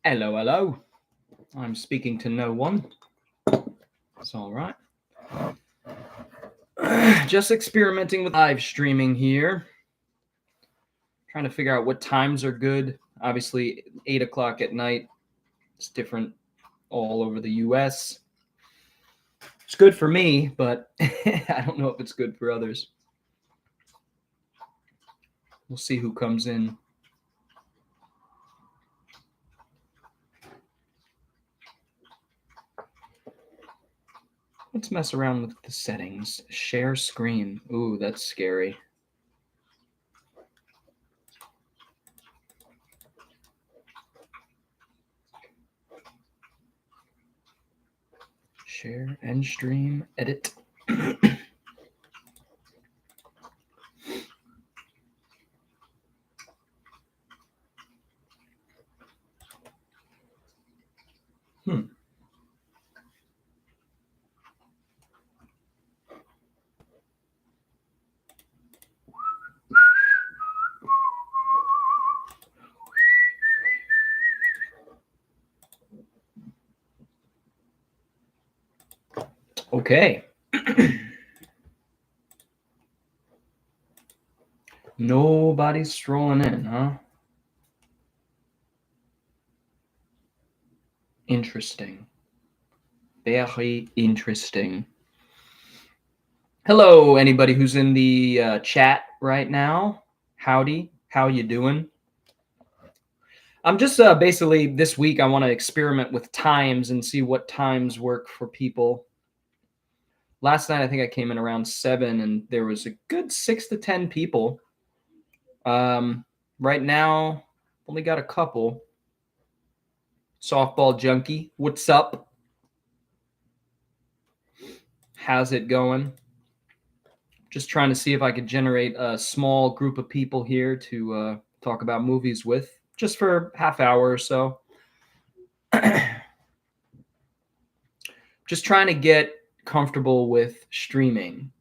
Hello, hello. I'm speaking to no one. It's all right. Just experimenting with live streaming here. Trying to figure out what times are good. Obviously, 8 o'clock at night. It's different all over the US. It's good for me, but I don't know if it's good for others. We'll see who comes in. Let's mess around with the settings. Share screen. Ooh, that's scary. Share and stream. Edit. Okay. Nobody's strolling in, huh? Interesting. Very interesting. Hello, anybody who's in the chat right now. Howdy. How you doing? I'm just basically this week I want to experiment with times and see what times work for people. Last night I think I came in around 7 and there was a good 6 to 10 people. Right now only got a couple. Softball Junkie, what's up? How's it going? Just trying to see if I could generate a small group of people here to talk about movies with, just for half hour or so. Just trying to get comfortable with streaming,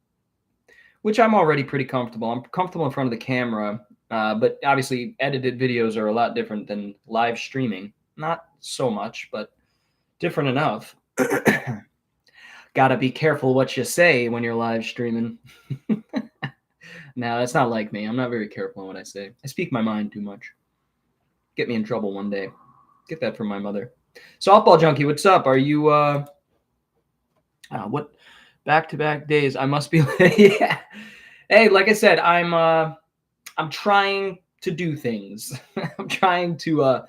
which I'm already pretty comfortable. I'm comfortable in front of the camera, but obviously edited videos are a lot different than live streaming. Not so much, but different enough. Gotta be careful what you say when you're live streaming. No, that's not like me. I'm not very careful on what I say. I speak my mind too much. Get me in trouble one day. Get that from my mother. Softball Junkie, what's up? Are you what back-to-back days? I must be yeah. Hey, like I said, I'm trying to do things. I'm trying to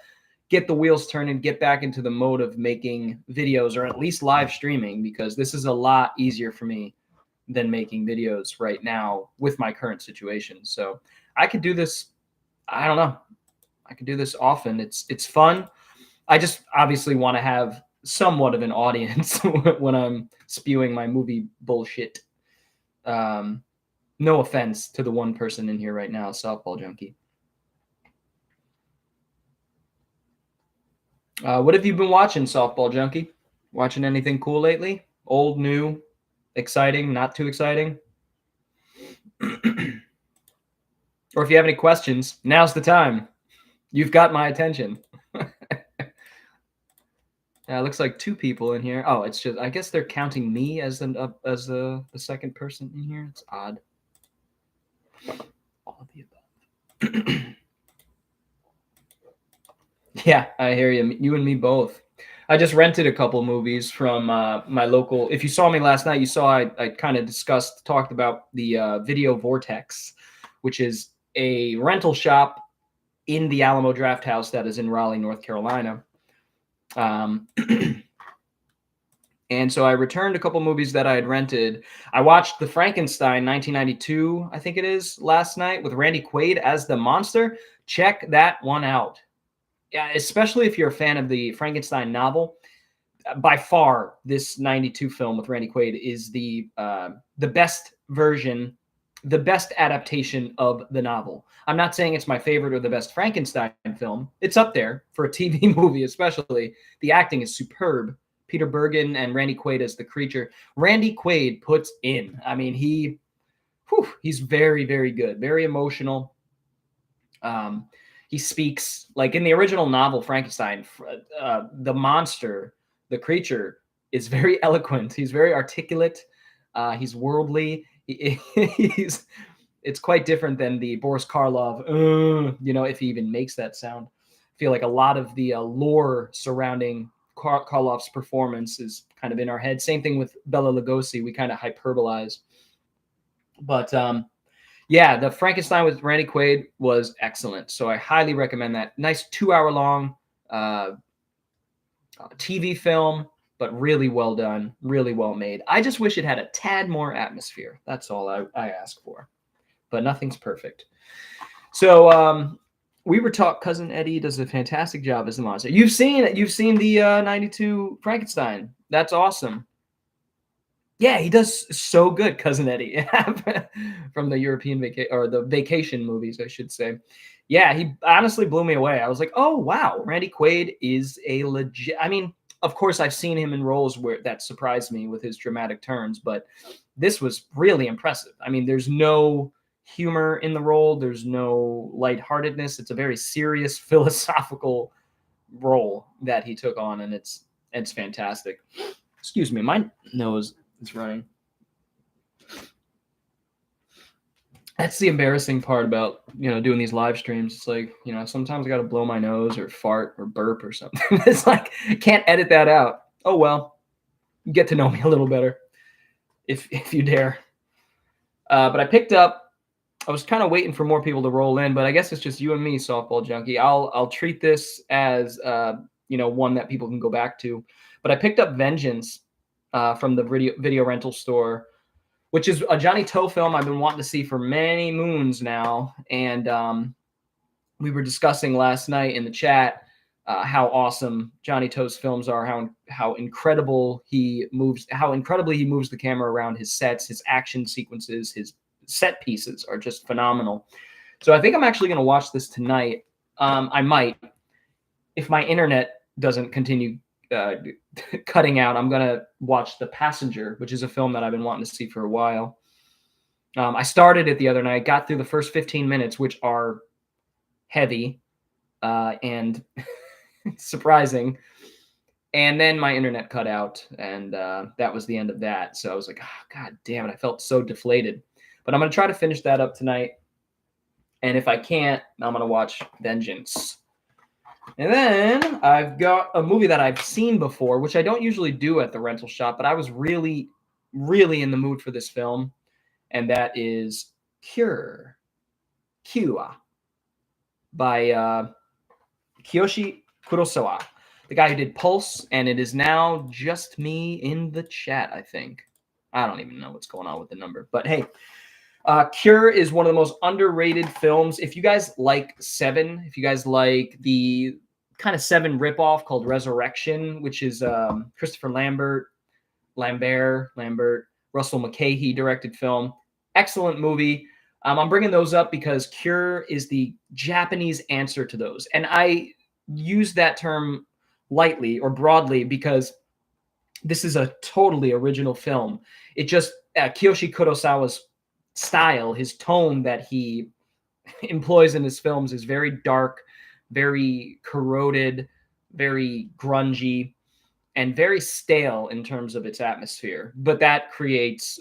get the wheels turning, get back into the mode of making videos or at least live streaming, because this is a lot easier for me than making videos right now with my current situation. So I could do this. I don't know. I could do this often. It's fun. I just obviously want to have somewhat of an audience when I'm spewing my movie bullshit. No offense to the one person in here right now, Softball Junkie. What have you been watching, Softball Junkie? Watching anything cool lately? Old, new, exciting, not too exciting? Or if you have any questions, now's the time. You've got my attention. It looks like 2 people in here. Oh, it's just, I guess they're counting me as the second person in here. It's odd. All of the above. Yeah, I hear you. You and me both. I just rented a couple movies from my local. If you saw me last night, you saw I kind of talked about the Video Vortex, which is a rental shop in the Alamo Drafthouse that is in Raleigh, North Carolina. And so I returned a couple movies that I had rented. I watched The Frankenstein 1992, I think it is, last night with Randy Quaid as the monster. Check that one out. Yeah, especially if you're a fan of the Frankenstein novel. By far, this 92 film with Randy Quaid is the best version, the best adaptation of the novel. I'm not saying it's my favorite or the best Frankenstein film. It's up there for a TV movie, especially. The acting is superb. Peter Bergen and Randy Quaid as the creature. Randy Quaid puts in. I mean, he's very, very good, very emotional. He speaks like in the original novel Frankenstein. The monster, the creature, is very eloquent. He's very articulate. He's worldly. He's it's quite different than the Boris Karloff. If he even makes that sound. I feel like a lot of the lore surrounding Karloff's performance is kind of in our head. Same thing with Bela Lugosi. We kind of hyperbolize. But yeah, the Frankenstein with Randy Quaid was excellent. So I highly recommend that. Nice 2-hour long TV film, but really well done, really well made. I just wish it had a tad more atmosphere. That's all I ask for. But nothing's perfect. So we were taught Cousin Eddie does a fantastic job as the monster. You've seen the 92 Frankenstein. That's awesome. Yeah, he does so good, Cousin Eddie, from the European vacation movies, I should say. Yeah, he honestly blew me away. I was like, oh wow, Randy Quaid is a legit. I mean, of course, I've seen him in roles where that surprised me with his dramatic turns, but this was really impressive. I mean, there's no humor in the role. There's no lightheartedness. It's a very serious philosophical role that he took on, and it's fantastic. Excuse me, my nose is running. That's the embarrassing part about doing these live streams. It's like sometimes I got to blow my nose or fart or burp or something. It's like can't edit that out. Oh well, get to know me a little better if you dare. But I picked up. I was kind of waiting for more people to roll in, but I guess it's just you and me, Softball Junkie. I'll treat this as one that people can go back to. But I picked up Vengeance from the video rental store, which is a Johnny To film I've been wanting to see for many moons now. And we were discussing last night in the chat how awesome Johnny To's films are, how incredibly he moves the camera around his sets, his action sequences, his set pieces are just phenomenal. So I think I'm actually going to watch this tonight. I might, if my internet doesn't continue cutting out, I'm going to watch The Passenger, which is a film that I've been wanting to see for a while. I started it the other night, got through the first 15 minutes, which are heavy and surprising. And then my internet cut out, and that was the end of that. So I was like, oh, God damn it. I felt so deflated. But I'm going to try to finish that up tonight. And if I can't, I'm going to watch Vengeance. And then I've got a movie that I've seen before, which I don't usually do at the rental shop, but I was really, really in the mood for this film. And that is Cure by Kiyoshi Kurosawa, the guy who did Pulse, and it is now just me in the chat, I think. I don't even know what's going on with the number. But hey, Cure is one of the most underrated films. If you guys like Seven, if you guys like the kind of Seven ripoff called Resurrection, which is Christopher Lambert, Russell McKay directed film. Excellent movie. I'm bringing those up because Cure is the Japanese answer to those. And I use that term lightly or broadly because this is a totally original film. It just, Kiyoshi Kurosawa's style, his tone that he employs in his films is very dark, very corroded, very grungy, and very stale in terms of its atmosphere. But that creates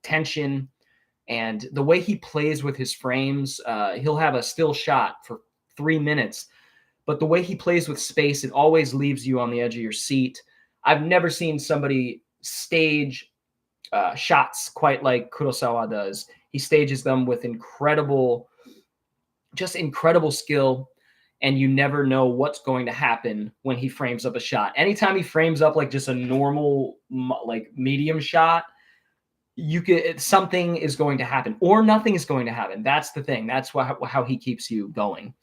tension. And the way he plays with his frames, he'll have a still shot for 3 minutes. But the way he plays with space, it always leaves you on the edge of your seat. I've never seen somebody stage shots quite like Kurosawa does. He stages them with incredible skill, and you never know what's going to happen when he frames up a shot. Anytime he frames up like just a normal, like medium shot, something is going to happen or nothing is going to happen. That's the thing. That's how he keeps you going.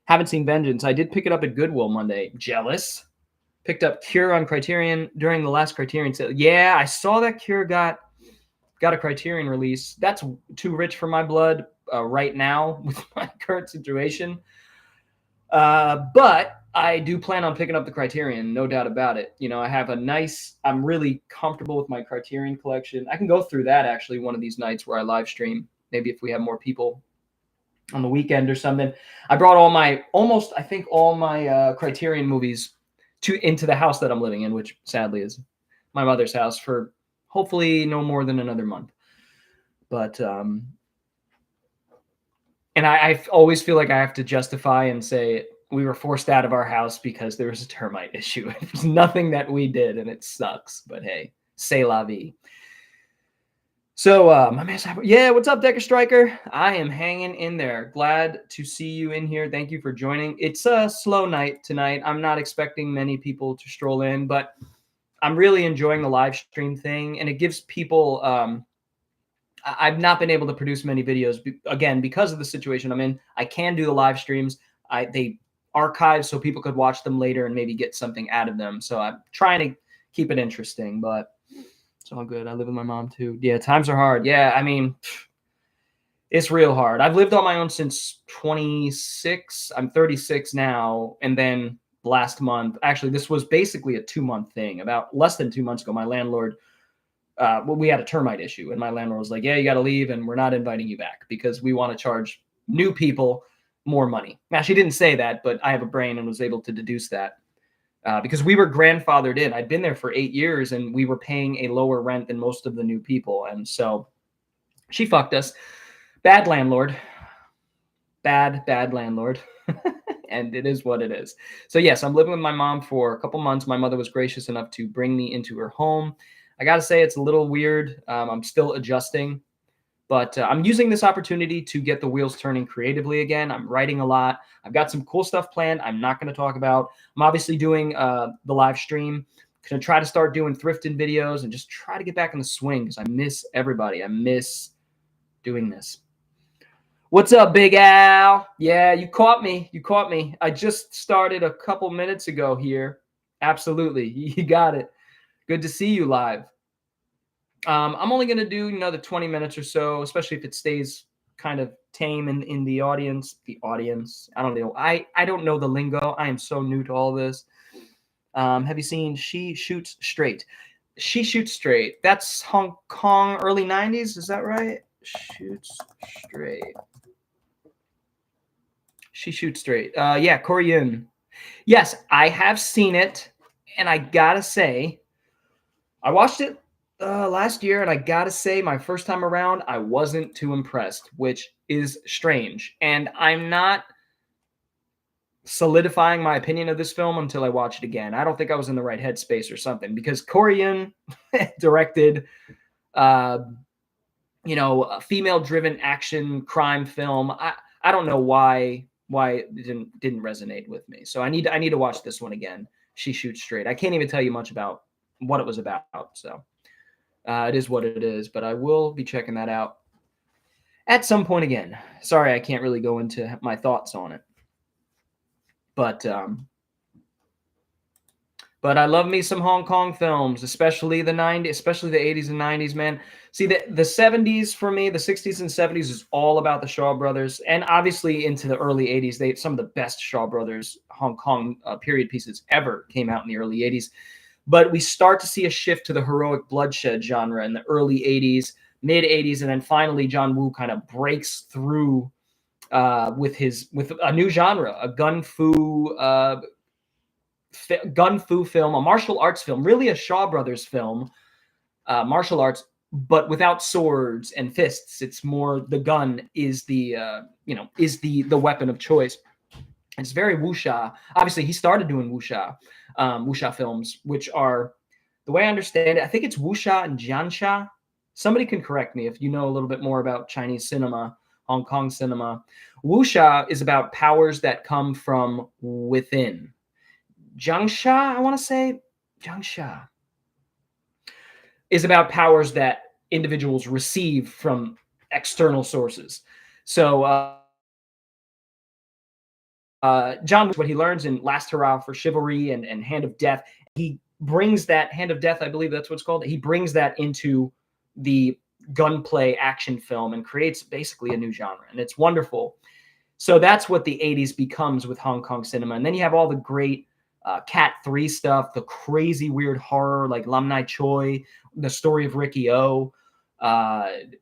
Haven't seen Vengeance. I did pick it up at Goodwill Monday. Jealous. Picked up Cure on Criterion during the last Criterion sale. Yeah, I saw that Cure got a Criterion release. That's too rich for my blood right now with my current situation. But I do plan on picking up the Criterion, no doubt about it. I have I'm really comfortable with my Criterion collection. I can go through that actually one of these nights where I live stream, maybe if we have more people. on the weekend or something. I brought all my I think all my Criterion movies into the house that I'm living in, which sadly is my mother's house, for hopefully no more than another month. But and I always feel like I have to justify and say we were forced out of our house because there was a termite issue. There's nothing that we did, and it sucks. But hey, c'est la vie. So, my man, yeah, what's up, Decker Striker? I am hanging in there. Glad to see you in here. Thank you for joining. It's a slow night tonight. I'm not expecting many people to stroll in, but I'm really enjoying the live stream thing, and it gives people. I've not been able to produce many videos again because of the situation I'm in. I can do the live streams. They archive so people could watch them later and maybe get something out of them. So I'm trying to keep it interesting, but it's all good. I live with my mom too. Yeah, times are hard. Yeah, I mean, it's real hard. I've lived on my own since 26. I'm 36 now. And then last month, actually, this was basically a 2-month thing. About less than 2 months ago, my landlord, we had a termite issue. And my landlord was like, yeah, you got to leave. And we're not inviting you back because we want to charge new people more money. Now, she didn't say that, but I have a brain and was able to deduce that. Because we were grandfathered in. I'd been there for 8 years and we were paying a lower rent than most of the new people. And so she fucked us. Bad landlord. Bad landlord. And it is what it is. So yes, I'm living with my mom for a couple months. My mother was gracious enough to bring me into her home. I got to say it's a little weird. I'm still adjusting. But I'm using this opportunity to get the wheels turning creatively again. I'm writing a lot. I've got some cool stuff planned I'm not going to talk about. I'm obviously doing the live stream. Going to try to start doing thrifting videos and just try to get back in the swing because I miss everybody. I miss doing this. What's up, Big Al? Yeah, you caught me. You caught me. I just started a couple minutes ago here. Absolutely. You got it. Good to see you live. I'm only going to do another 20 minutes or so, especially if it stays kind of tame in the audience. The audience. I don't know. I don't know the lingo. I am so new to all this. Have you seen She Shoots Straight? She Shoots Straight. That's Hong Kong, early 90s. Is that right? Shoots Straight. She Shoots Straight. Yeah, Corey Yun. Yes, I have seen it. And I got to say, I watched it last year, and I gotta say, my first time around, I wasn't too impressed, which is strange. And I'm not solidifying my opinion of this film until I watch it again. I don't think I was in the right headspace or something because Corey Yun directed, a female-driven action crime film. I don't know why it didn't resonate with me. So I need to watch this one again. She Shoots Straight. I can't even tell you much about what it was about. So. It is what it is, but I will be checking that out at some point again. Sorry, I can't really go into my thoughts on it. But I love me some Hong Kong films, especially the 90s, especially the 80s and 90s, man. See, the 70s for me, the 60s and 70s is all about the Shaw Brothers. And obviously into the early 80s, some of the best Shaw Brothers Hong Kong period pieces ever came out in the early 80s. But we start to see a shift to the heroic bloodshed genre in the early 80s, mid 80s, and then finally John Woo kind of breaks through with a new genre, a gun fu film, a martial arts film, really a Shaw Brothers film, martial arts, but without swords and fists. It's more the gun is the weapon of choice. It's very wuxia. Obviously, he started doing wuxia films, which are, the way I understand it, I think it's wuxia and jianxia. Somebody can correct me if you know a little bit more about Chinese cinema, Hong Kong cinema. Wuxia is about powers that come from within. Jianxia, I want to say, jianxia is about powers that individuals receive from external sources. So, John, what he learns in Last Hurrah for Chivalry and Hand of Death, he brings that Hand of Death, I believe that's what it's called. He brings that into the gunplay action film and creates basically a new genre. And it's wonderful. So that's what the 80s becomes with Hong Kong cinema. And then you have all the great Cat 3 stuff, the crazy weird horror like Lam Nai Choi, the story of Ricky O.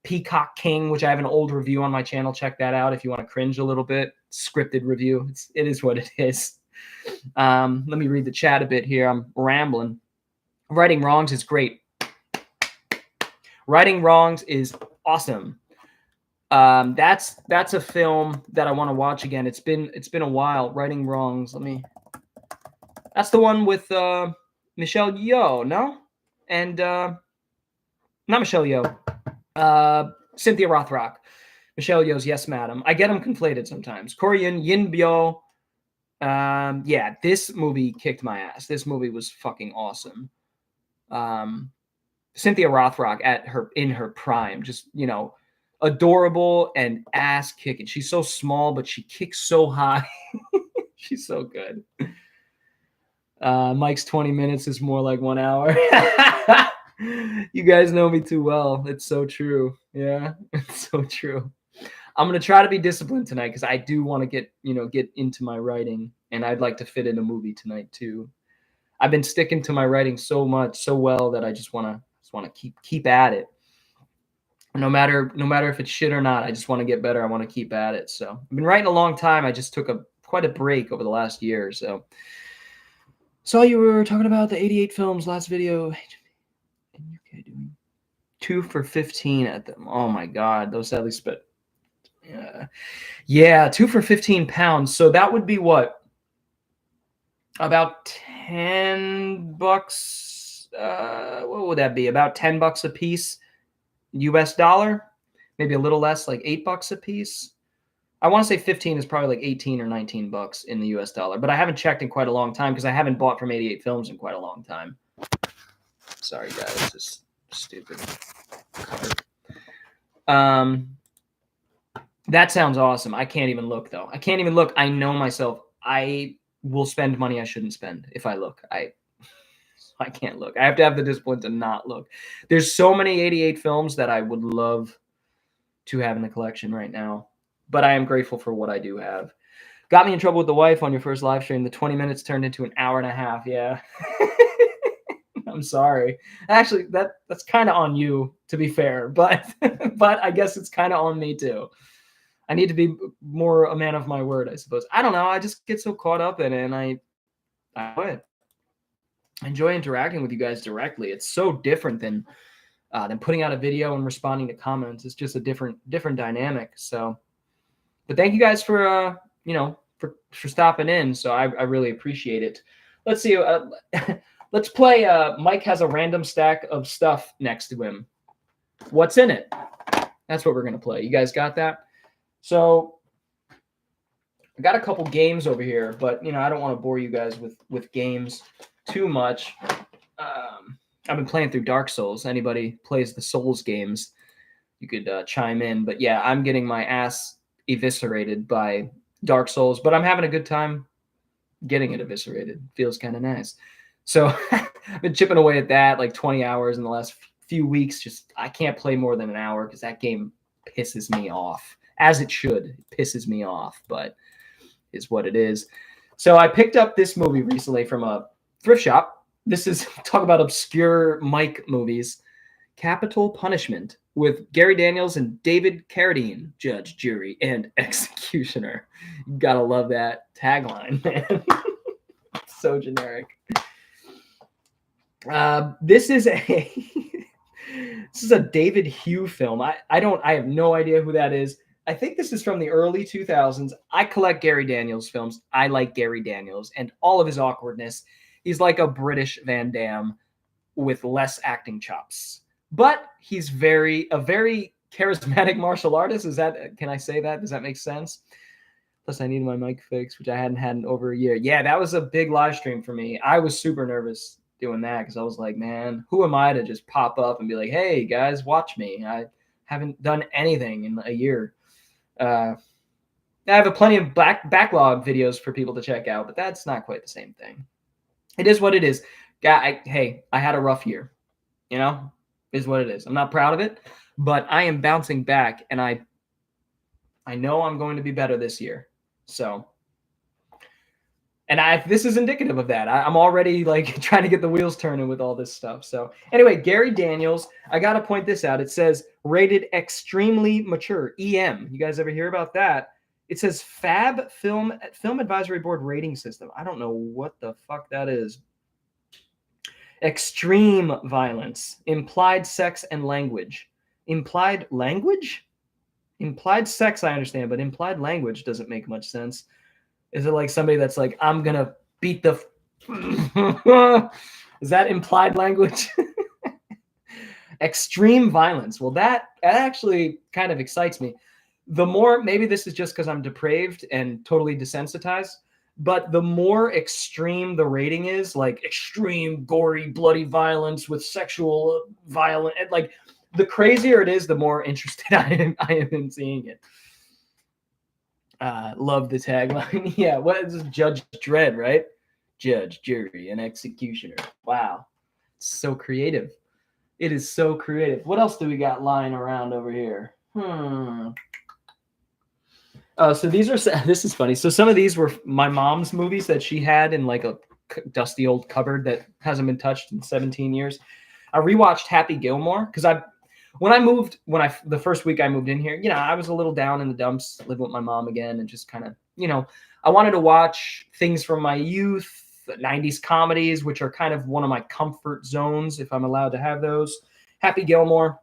Peacock King, which I have an old review on my channel. Check that out if you want to cringe a little bit. Scripted review. It is what it is. Let me read the chat a bit here. I'm rambling. Righting Wrongs is great. Righting Wrongs is awesome. That's a film that I want to watch again. It's been a while. Righting Wrongs. That's the one with Michelle Yeoh, no? And not Michelle Yeoh. Cynthia Rothrock. Michelle Yeoh's Yes, Madam. I get them conflated sometimes. Korean Yin Bio. Yeah, this movie kicked my ass. This movie was fucking awesome. Cynthia Rothrock in her prime, just, you know, adorable and ass kicking. She's so small, but she kicks so high. She's so good. Mike's 20 minutes is more like 1 hour. You guys know me too well. It's so true. Yeah, it's so true. I'm going to try to be disciplined tonight because I do want to get into my writing, and I'd like to fit in a movie tonight too. I've been sticking to my writing so well that I just want to keep at it. No matter if it's shit or not, I just want to get better. I want to keep at it. So I've been writing a long time. I just took quite a break over the last year or so. Saw you were talking about the 88 films last video. In UK doing 2 for 15 at them. Oh my God, those sadly spent. Yeah, 2 for 15 pounds. So that would be what? About $10. What would that be? About $10 a piece, US dollar. Maybe a little less, like $8 a piece. I want to say 15 is probably like 18 or 19 bucks in the US dollar, but I haven't checked in quite a long time because I haven't bought from 88 Films in quite a long time. Sorry, guys, this is stupid. That sounds awesome. I can't even look though. I can't even look. I know myself. I will spend money I shouldn't spend if I look. I can't look. I have to have the discipline to not look. There's so many 88 films that I would love to have in the collection right now, but I am grateful for what I do have. Got me in trouble with the wife on your first live stream. The 20 minutes turned into an hour and a half. Yeah. I'm sorry. Actually, that's kind of on you, to be fair, but I guess it's kind of on me too. I need to be more a man of my word, I suppose. I don't know. I just get so caught up in it, and I quit. I enjoy interacting with you guys directly. It's so different than putting out a video and responding to comments. It's just a different dynamic. So, but thank you guys for for stopping in. So I really appreciate it. Let's see. Let's play. Mike has a random stack of stuff next to him. What's in it? That's what we're gonna play. You guys got that? So I got a couple games over here, but I don't want to bore you guys with games too much. I've been playing through Dark Souls. Anybody plays the Souls games, you could chime in. But yeah, I'm getting my ass eviscerated by Dark Souls, but I'm having a good time getting it eviscerated. Feels kind of nice. So I've been chipping away at that like 20 hours in the last few weeks. Just I can't play more than an hour because that game pisses me off. As it should. It pisses me off, but is what it is. So I picked up this movie recently from a thrift shop. This is, talk about obscure Mike movies. Capital Punishment with Gary Daniels and David Carradine, judge, jury, and executioner. You gotta love that tagline, man. So generic. This is a David Hugh film. I have no idea who that is. I think this is from the early 2000s. I collect Gary Daniels films. I like Gary Daniels and all of his awkwardness. He's like a British Van Damme with less acting chops. But he's a very charismatic martial artist. Can I say that? Does that make sense? Plus, I needed my mic fixed, which I hadn't had in over a year. Yeah, that was a big live stream for me. I was super nervous doing that because I was like, man, who am I to just pop up and be like, hey, guys, watch me. I haven't done anything in a year. I have plenty of backlog videos for people to check out, but that's not quite the same thing. It is what it is. Hey, I had a rough year. Is what it is. I'm not proud of it, but I am bouncing back, and I know I'm going to be better this year. So And this is indicative of that. I'm already like trying to get the wheels turning with all this stuff. So anyway, Gary Daniels, I got to point this out. It says rated extremely mature, EM. You guys ever hear about that? It says FAB Film Advisory Board rating system. I don't know what the fuck that is. Extreme violence, implied sex and language. Implied language? Implied sex, I understand, but implied language doesn't make much sense. Is it like somebody that's like, I'm going to beat the... Is that implied language? Extreme violence. Well, that actually kind of excites me. The more, maybe this is just because I'm depraved and totally desensitized, but the more extreme the rating is, like extreme, gory, bloody violence with sexual violence, like the crazier it is, the more interested I am in seeing it. Love the tagline. Yeah, what is this? Judge Dredd, right? Judge, jury, and executioner. Wow. It's so creative. It is so creative. What else do we got lying around over here? So these are, this is funny. So some of these were my mom's movies that she had in like a dusty old cupboard that hasn't been touched in 17 years. I rewatched Happy Gilmore because the first week I moved in here, I was a little down in the dumps, living with my mom again, and just kind of, I wanted to watch things from my youth, 90s comedies, which are kind of one of my comfort zones, if I'm allowed to have those. Happy Gilmore,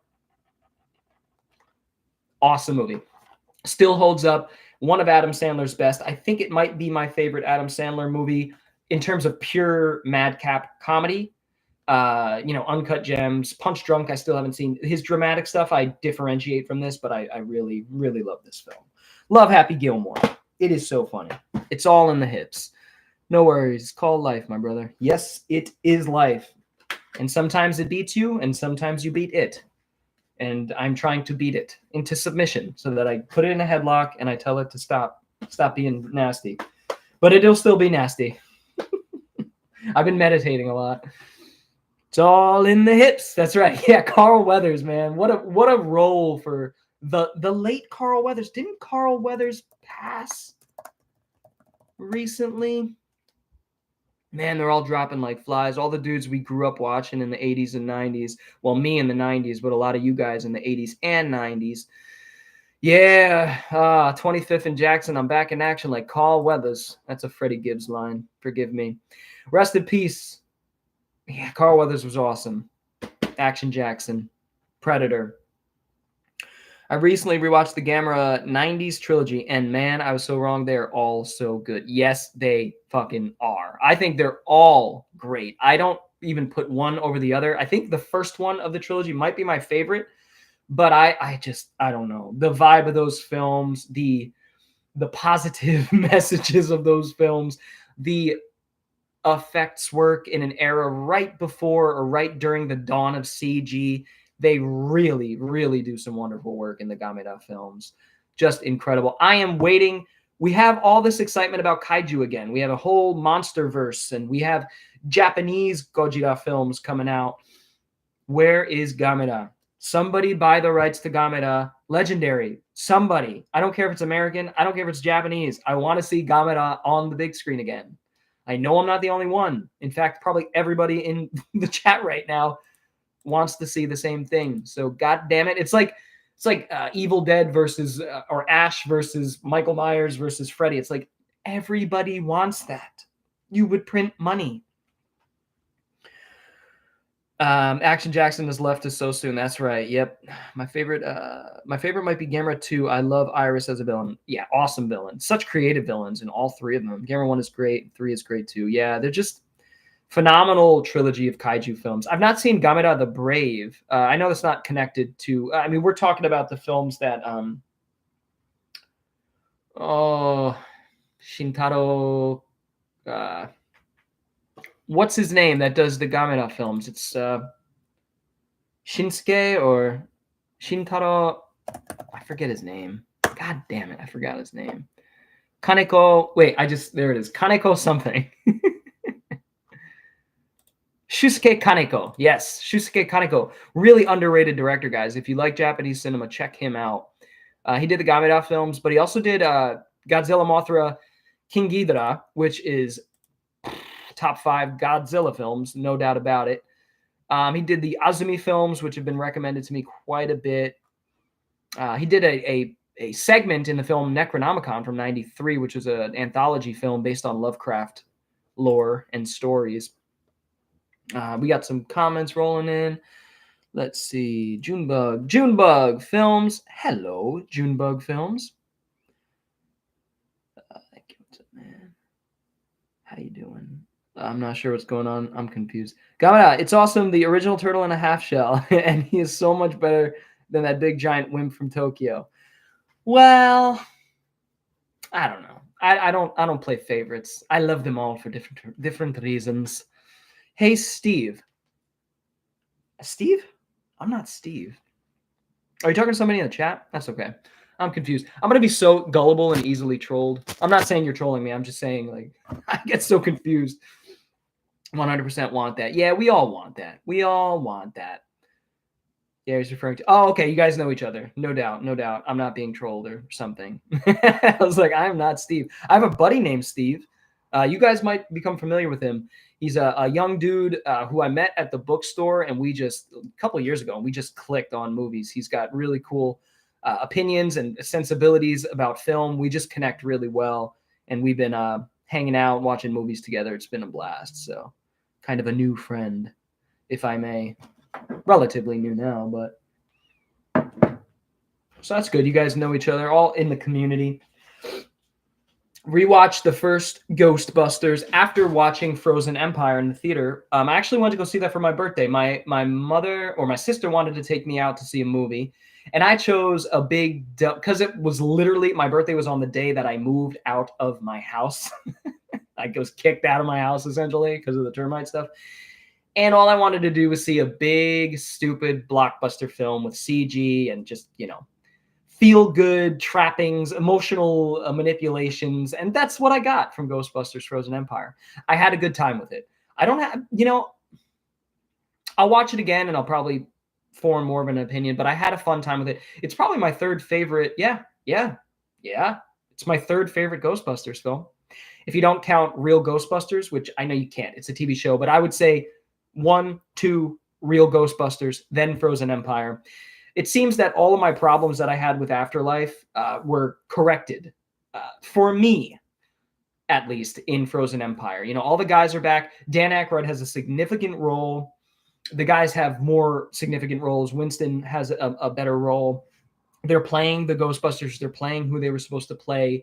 awesome movie. Still holds up. One of Adam Sandler's best. I think it might be my favorite Adam Sandler movie in terms of pure madcap comedy. Uncut Gems, Punch Drunk, I still haven't seen. His dramatic stuff I differentiate from this, but I really, really love this film. Love Happy Gilmore. It is so funny. It's all in the hips. No worries. It's called life, my brother. Yes, it is life. And sometimes it beats you, and sometimes you beat it. And I'm trying to beat it into submission so that I put it in a headlock and I tell it to stop being nasty. But it'll still be nasty. I've been meditating a lot. It's all in the hips. That's right. Yeah, Carl Weathers, man. What a role for the late Carl Weathers. Didn't Carl Weathers pass recently? Man, they're all dropping like flies. All the dudes we grew up watching in the 80s and 90s. Well, me in the 90s, but a lot of you guys in the 80s and 90s. Yeah, 25th and Jackson, I'm back in action like Carl Weathers. That's a Freddie Gibbs line. Forgive me. Rest in peace. Yeah, Carl Weathers was awesome. Action Jackson. Predator. I recently rewatched the Gamera 90s trilogy, and man, I was so wrong. They're all so good. Yes, they fucking are. I think they're all great. I don't even put one over the other. I think the first one of the trilogy might be my favorite, but I don't know. The vibe of those films, the positive messages of those films, the effects work in an era right before or right during the dawn of CG. They really, really do some wonderful work in the Gamera films. Just incredible. I am waiting. We have all this excitement about kaiju again. We have a whole monster verse, and we have Japanese Gojira films coming out. Where is Gamera? Somebody buy the rights to Gamera. Legendary. Somebody. I don't care if it's American. I don't care if it's Japanese. I want to see Gamera on the big screen again. I know I'm not the only one. In fact, probably everybody in the chat right now wants to see the same thing. So God damn it. It's like Evil Dead versus or Ash versus Michael Myers versus Freddy. It's like everybody wants that. You would print money. Action Jackson has left us so soon. That's right. Yep. My favorite might be Gamera 2. I love Iris as a villain. Yeah, awesome villain. Such creative villains in all three of them. Gamera 1 is great. 3 is great too. Yeah, they're just phenomenal trilogy of kaiju films. I've not seen Gamera the Brave. I know that's not connected to, we're talking about the films that, Shintaro, what's his name that does the Gamera films? It's Shinsuke or Shintaro. I forget his name. God damn it. I forgot his name. Kaneko. Wait, there it is. Kaneko something. Shusuke Kaneko. Yes, Shusuke Kaneko. Really underrated director, guys. If you like Japanese cinema, check him out. He did the Gamera films, but he also did Godzilla Mothra King Ghidorah, which is top 5 Godzilla films, no doubt about it. He did the Azumi films, which have been recommended to me quite a bit. He did a segment in the film Necronomicon from '93, which was an anthology film based on Lovecraft lore and stories. We got some comments rolling in. Let's see. Junebug Films. Hello, Junebug Films. Thank you. What's up, man? How you doing? I'm not sure what's going on. I'm confused. Gamera, it's awesome. The original turtle in a half shell, and he is so much better than that big giant wimp from Tokyo. Well, I don't know. I don't play favorites. I love them all for different reasons. Hey, Steve. Steve? I'm not Steve. Are you talking to somebody in the chat? That's okay. I'm confused. I'm going to be so gullible and easily trolled. I'm not saying you're trolling me. I'm just saying, like, I get so confused. 100% want that. Yeah, we all want that. We all want that. Yeah, he's referring to... Oh, okay. You guys know each other. No doubt. No doubt. I'm not being trolled or something. I was like, I'm not Steve. I have a buddy named Steve. You guys might become familiar with him. He's a young dude who I met at the bookstore, and we just, a couple of years ago, and we just clicked on movies. He's got really cool opinions and sensibilities about film. We just connect really well, and we've been hanging out, watching movies together. It's been a blast. So kind of a new friend, if I may. Relatively new now, but so that's good. You guys know each other, all in the community. Rewatched the first Ghostbusters after watching Frozen Empire in the theater. I actually went to go see that for my birthday. My mother or my sister wanted to take me out to see a movie, and I chose a big because it was literally my birthday was on the day that I moved out of my house. I was kicked out of my house essentially because of the termite stuff. And all I wanted to do was see a big, stupid blockbuster film with CG and just, feel-good trappings, emotional manipulations. And that's what I got from Ghostbusters Frozen Empire. I had a good time with it. I don't have, I'll watch it again and I'll probably form more of an opinion, but I had a fun time with it. It's probably my third favorite. Yeah. It's my third favorite Ghostbusters film. If you don't count Real Ghostbusters, which I know you can't, it's a TV show, but I would say 1, 2, Real Ghostbusters, then Frozen Empire. It seems that all of my problems that I had with Afterlife were corrected, for me, at least, in Frozen Empire. All the guys are back. Dan Aykroyd has a significant role. The guys have more significant roles. Winston has a better role. They're playing the Ghostbusters. They're playing who they were supposed to play.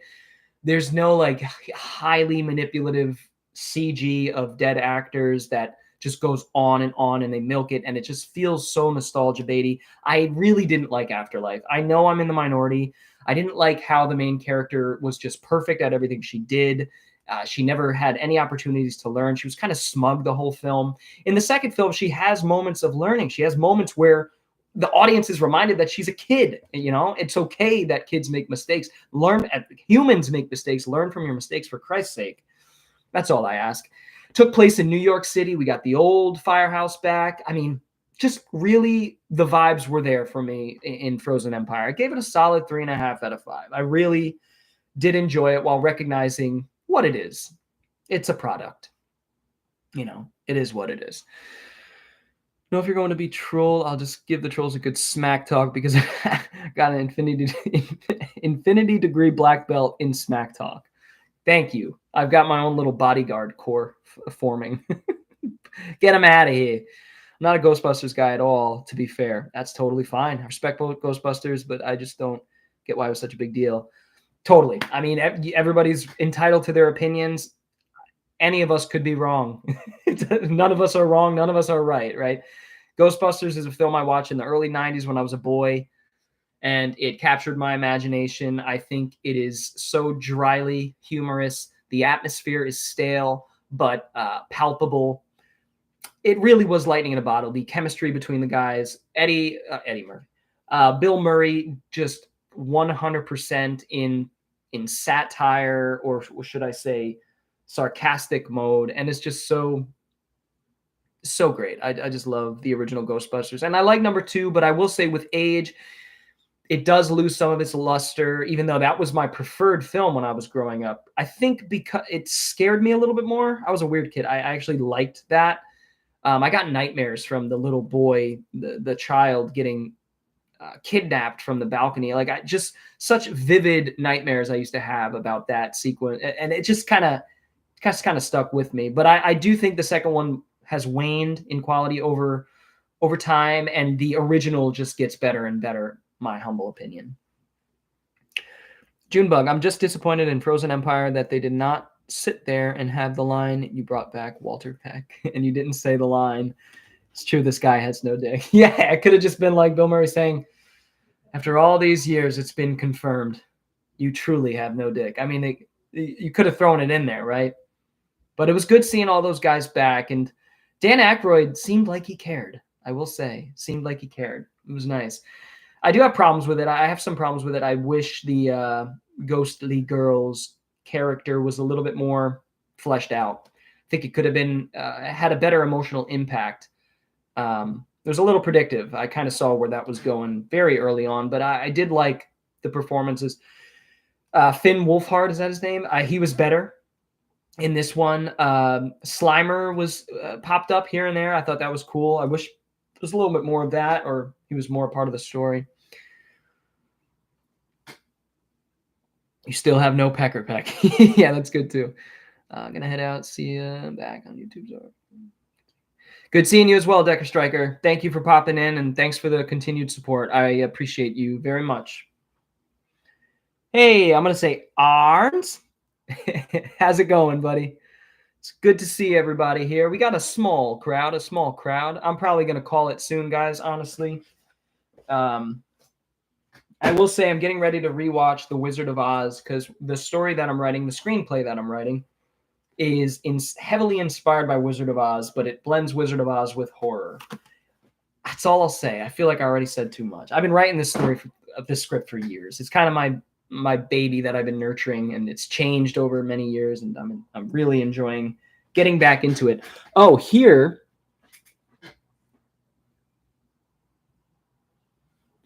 There's no, highly manipulative CG of dead actors that just goes on and they milk it, and it just feels so nostalgia baity. I really didn't like Afterlife. I know I'm in the minority. I didn't like how the main character was just perfect at everything she did. She never had any opportunities to learn. She was kind of smug the whole film. In the second film, she has moments of learning. She has moments where the audience is reminded that she's a kid. It's okay that kids make mistakes. Humans make mistakes. Learn from your mistakes, for Christ's sake. That's all I ask. Took place in New York City. We got the old firehouse back. I mean, just really the vibes were there for me in Frozen Empire. I gave it a solid 3.5 out of 5. I really did enjoy it while recognizing what it is. It's a product. It is what it is. If you're going to be troll, I'll just give the trolls a good smack talk because I got an infinity degree black belt in smack talk. Thank you. I've got my own little bodyguard corps forming. Get him out of here. I'm not a Ghostbusters guy at all, to be fair. That's totally fine. I respect both Ghostbusters, but I just don't get why it was such a big deal. Totally. I mean, everybody's entitled to their opinions. Any of us could be wrong. None of us are wrong. None of us are right? Ghostbusters is a film I watched in the early 90s when I was a boy, and it captured my imagination. I think it is so dryly humorous. The atmosphere is stale, but palpable. It really was lightning in a bottle. The chemistry between the guys, Eddie Murphy, Bill Murray, just 100% in satire, or should I say sarcastic mode. And it's just so great. I just love the original Ghostbusters. And I like number 2, but I will say with age, it does lose some of its luster, even though that was my preferred film when I was growing up. I think because it scared me a little bit more. I was a weird kid. I actually liked that. I got nightmares from the little boy, the child getting kidnapped from the balcony. Like I just such vivid nightmares I used to have about that sequence, and it just kind of stuck with me. But I do think the second one has waned in quality over time, and the original just gets better and better. My humble opinion. Junebug, I'm just disappointed in Frozen Empire that they did not sit there and have the line, "You brought back Walter Peck," and you didn't say the line, "It's true, this guy has no dick." Yeah, it could have just been like Bill Murray saying, "After all these years, it's been confirmed. You truly have no dick." I mean, you could have thrown it in there, right? But it was good seeing all those guys back, and Dan Aykroyd seemed like he cared. I will say, seemed like he cared. It was nice. I do have problems with it. I have some problems with it. I wish the ghostly girl's character was a little bit more fleshed out. I think it could have been had a better emotional impact. It was a little predictive. I kind of saw where that was going very early on, but I did like the performances. Finn Wolfhard, is that his name? He was better in this one. Slimer was popped up here and there. I thought that was cool. I wish there was a little bit more of that, or he was more a part of the story. You still have no Pecker Peck. Yeah, that's good too. I'm going to head out. See you back on YouTube. Good seeing you as well, Decker Striker. Thank you for popping in, and thanks for the continued support. I appreciate you very much. Hey, I'm going to say Arns. How's it going, buddy? It's good to see everybody here. We got a small crowd. I'm probably going to call it soon, guys, honestly. I will say I'm getting ready to rewatch The Wizard of Oz because the story that I'm writing, the screenplay that I'm writing, is heavily inspired by Wizard of Oz, but it blends Wizard of Oz with horror. That's all I'll say. I feel like I already said too much. I've been writing this script for years. It's kind of my baby that I've been nurturing, and it's changed over many years, and I'm really enjoying getting back into it. Oh, here.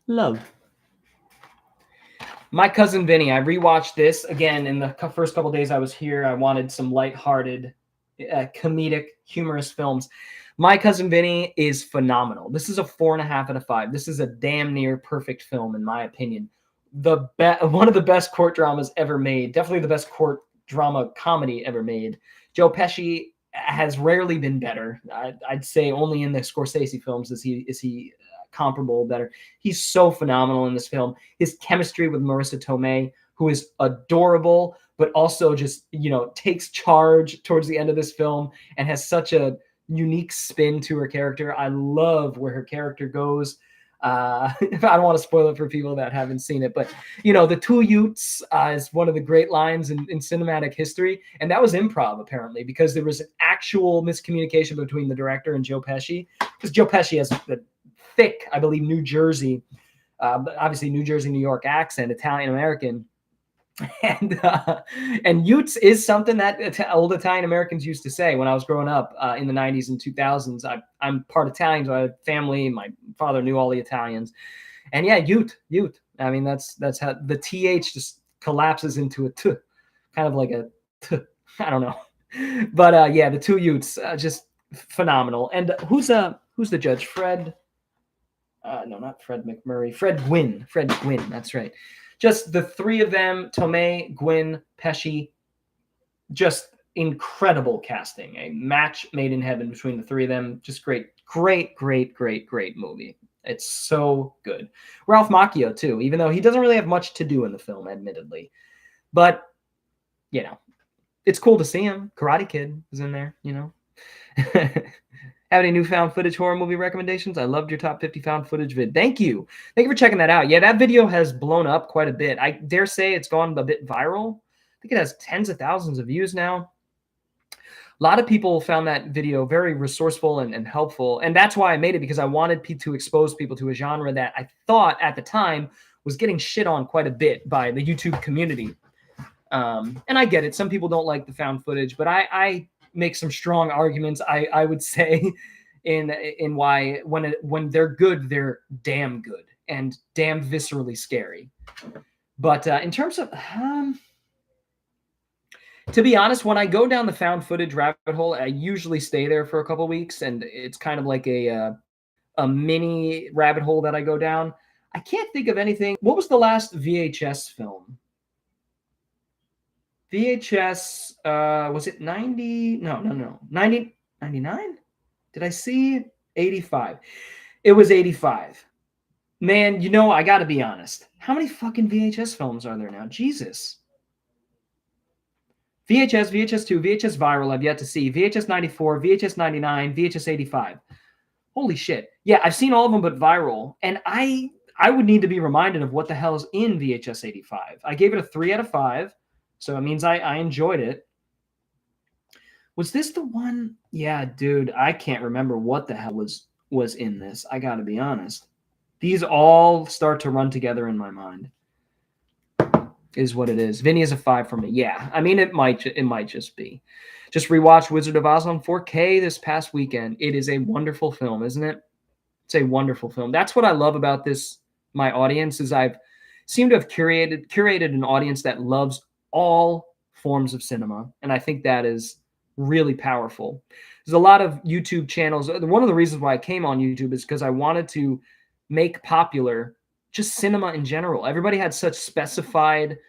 Love. My Cousin Vinny. I rewatched this again in the first couple days I was here. I wanted some lighthearted, comedic, humorous films. My Cousin Vinny is phenomenal. This is a 4.5 out of 5. This is a damn near perfect film, in my opinion. One of the best court dramas ever made. Definitely the best court drama comedy ever made. Joe Pesci has rarely been better. I'd say only in the Scorsese films is he comparable better. He's so phenomenal in this film. His chemistry with Marissa Tomei, who is adorable, but also just, takes charge towards the end of this film and has such a unique spin to her character. I love where her character goes. I don't want to spoil it for people that haven't seen it, but the two Utes is one of the great lines in cinematic history, and that was improv apparently because there was an actual miscommunication between the director and Joe Pesci, because Joe Pesci has the thick, I believe, New Jersey, obviously New Jersey, New York accent, Italian American, and Utes is something that old Italian Americans used to say when I was growing up in the 90s and 2000s. I'm part Italian, so I had family. My father knew all the Italians, and yeah, Ute. I mean, that's how the TH just collapses into a T, kind of like a T. I don't know, but yeah, the two Utes just phenomenal. And who's the judge? Fred. No, not Fred McMurray. Fred Gwynn. That's right. Just the three of them, Tomei, Gwynn, Pesci, just incredible casting. A match made in heaven between the three of them. Just great movie. It's so good. Ralph Macchio, too, even though he doesn't really have much to do in the film, admittedly. But, it's cool to see him. Karate Kid is in there, Have any new found footage horror movie recommendations? I loved your top 50 found footage vid. Thank you for checking that out. Yeah, that video has blown up quite a bit. I dare say it's gone a bit viral. I think it has tens of thousands of views now. A lot of people found that video very resourceful and helpful, and that's why I made it, because I wanted to expose people to a genre that I thought at the time was getting shit on quite a bit by the YouTube community. And I get it. Some people don't like the found footage, but I make some strong arguments, I would say, in why when they're good, they're damn good. and damn viscerally scary. But in terms of, to be honest, when I go down the found footage rabbit hole, I usually stay there for a couple weeks, and it's kind of like a mini rabbit hole that I go down. I can't think of anything. What was the last VHS film? VHS, was it 90? No. 90, 99? Did I see 85? It was 85. Man, you know, I got to be honest. How many fucking VHS films are there now? Jesus. VHS, VHS 2, VHS Viral, I've yet to see. VHS 94, VHS 99, VHS 85. Holy shit. Yeah, I've seen all of them but Viral. And I would need to be reminded of what the hell is in VHS 85. I gave it a 3 out of 5. So it means I enjoyed it. Was this the one? Yeah, dude, I can't remember what the hell was in this. I got to be honest. These all start to run together in my mind. Is what it is. Vinny is a 5 for me. Yeah, I mean, it might just be. Just rewatched Wizard of Oz on 4K this past weekend. It is a wonderful film, isn't it? It's a wonderful film. That's what I love about this. My audience is I've seemed to have curated an audience that loves all forms of cinema, and I think that is really powerful. There's a lot of YouTube channels. One of the reasons why I came on YouTube is because I wanted to make popular just cinema in general. Everybody had such specified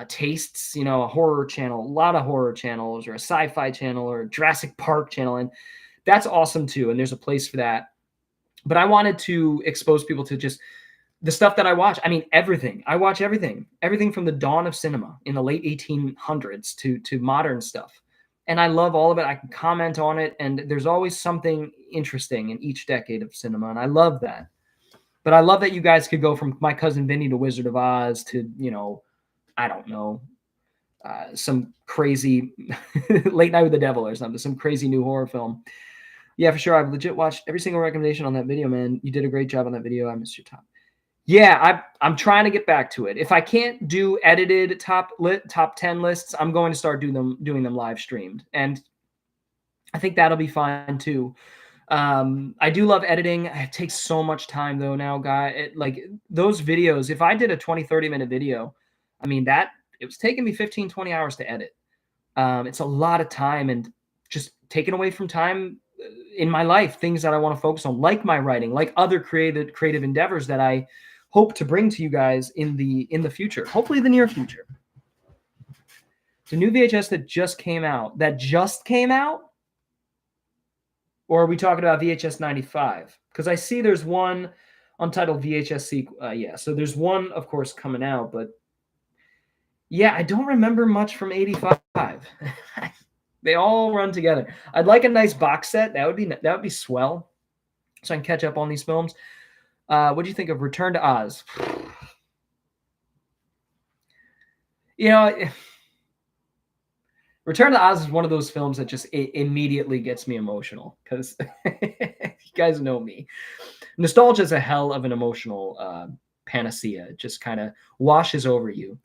tastes, you know, a horror channel, a lot of horror channels, or a sci-fi channel, or a Jurassic Park channel, and that's awesome too, and there's a place for that. But I wanted to expose people to just the stuff that I watch. I mean, everything. I watch everything from the dawn of cinema in the late 1800s to modern stuff. And I love all of it. I can comment on it, and there's always something interesting in each decade of cinema, and I love that. But I love that you guys could go from My Cousin Vinny to Wizard of Oz to, you know, I don't know, some crazy Late Night with the Devil or something, some crazy new horror film. Yeah, for sure. I've legit watched every single recommendation on that video, man. You did a great job on that video. I missed your time. Yeah, I'm trying to get back to it. If I can't do edited top 10 lists, I'm going to start doing them live streamed, and I think that'll be fine too. I do love editing. It takes so much time though now, guy. Like those videos, if I did a 20-30 minute video, I mean that it was taking me 15-20 hours to edit. It's a lot of time and just taken away from time in my life, things that I want to focus on, like my writing, like other creative endeavors that I hope to bring to you guys in the future, hopefully the near future. The new VHS that just came out, or are we talking about VHS 95? Because I see there's one untitled VHS sequel. Yeah, so there's one, of course, coming out, but yeah, I don't remember much from 85. They all run together. I'd like a nice box set. That would be swell, so I can catch up on these films. What do you think of Return to Oz? You know, Return to Oz is one of those films that just immediately gets me emotional because you guys know me. Nostalgia is a hell of an emotional panacea. It just kind of washes over you.